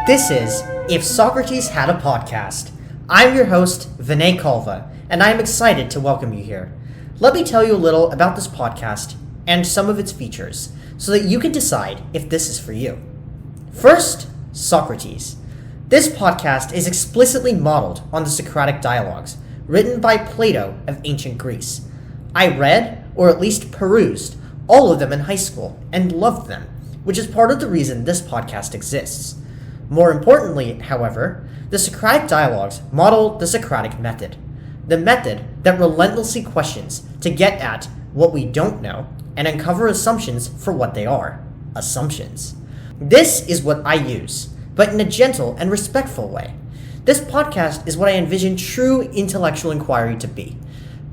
This is If Socrates Had a Podcast. I'm your host, Vinay Kalva, and I am excited to welcome you here. Let me tell you a little about this podcast and some of its features so that you can decide if this is for you. First, Socrates. This podcast is explicitly modeled on the Socratic dialogues written by Plato of ancient Greece. I read, or at least perused, all of them in high school and loved them, which is part of the reason this podcast exists. More importantly, however, the Socratic dialogues model the Socratic method, the method that relentlessly questions to get at what we don't know and uncover assumptions for what they are, assumptions. This is what I use, but in a gentle and respectful way. This podcast is what I envision true intellectual inquiry to be,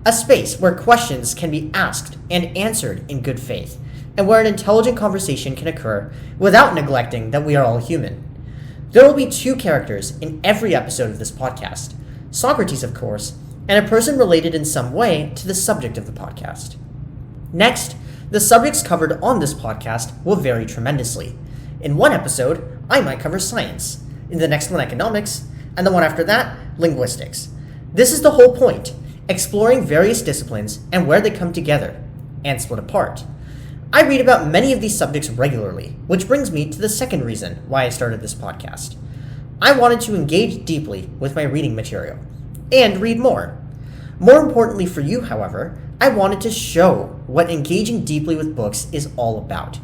a space where questions can be asked and answered in good faith, and where an intelligent conversation can occur without neglecting that we are all human. There will be two characters in every episode of this podcast, Socrates, of course, and a person related in some way to the subject of the podcast. Next, the subjects covered on this podcast will vary tremendously. In one episode, I might cover science, in the next one economics, and the one after that, linguistics. This is the whole point, exploring various disciplines and where they come together and split apart. I read about many of these subjects regularly, which brings me to the second reason why I started this podcast. I wanted to engage deeply with my reading material and read more. More importantly for you, however, I wanted to show what engaging deeply with books is all about.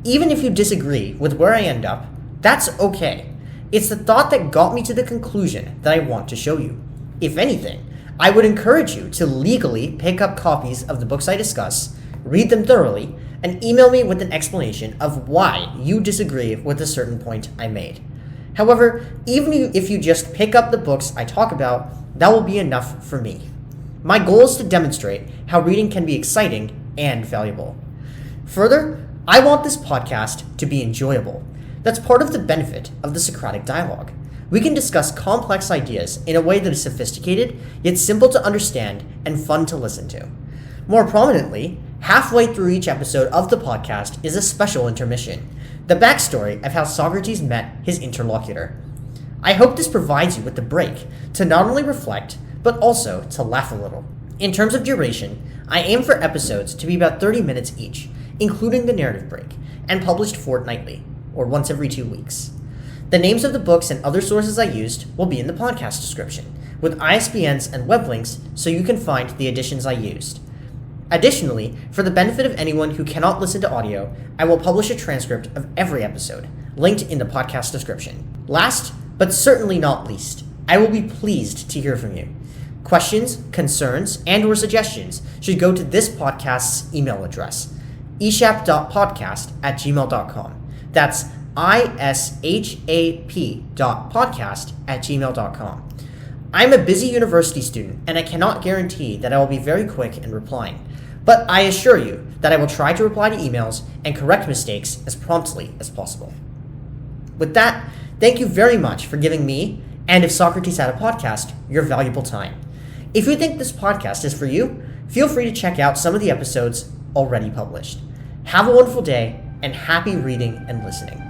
Even if you disagree with where I end up, that's okay. It's the thought that got me to the conclusion that I want to show you. If anything, I would encourage you to legally pick up copies of the books I discuss, read them thoroughly, and email me with an explanation of why you disagree with a certain point I made. However, even if you just pick up the books I talk about, that will be enough for me. My goal is to demonstrate how reading can be exciting and valuable. Further, I want this podcast to be enjoyable. That's part of the benefit of the Socratic dialogue. We can discuss complex ideas in a way that is sophisticated, yet simple to understand and fun to listen to. More prominently, halfway through each episode of the podcast is a special intermission, the backstory of how Socrates met his interlocutor. I hope this provides you with the break to not only reflect, but also to laugh a little. In terms of duration, I aim for episodes to be about 30 minutes each, including the narrative break, and published fortnightly, or once every 2 weeks. The names of the books and other sources I used will be in the podcast description, with ISBNs and web links so you can find the editions I used. Additionally, for the benefit of anyone who cannot listen to audio, I will publish a transcript of every episode, linked in the podcast description. Last, but certainly not least, I will be pleased to hear from you. Questions, concerns, and/or suggestions should go to this podcast's email address, ishap.podcast@gmail.com. That's ishap.podcast@gmail.com. I'm a busy university student, and I cannot guarantee that I will be very quick in replying, but I assure you that I will try to reply to emails and correct mistakes as promptly as possible. With that, thank you very much for giving me, and If Socrates Had a Podcast, your valuable time. If you think this podcast is for you, feel free to check out some of the episodes already published. Have a wonderful day, and happy reading and listening.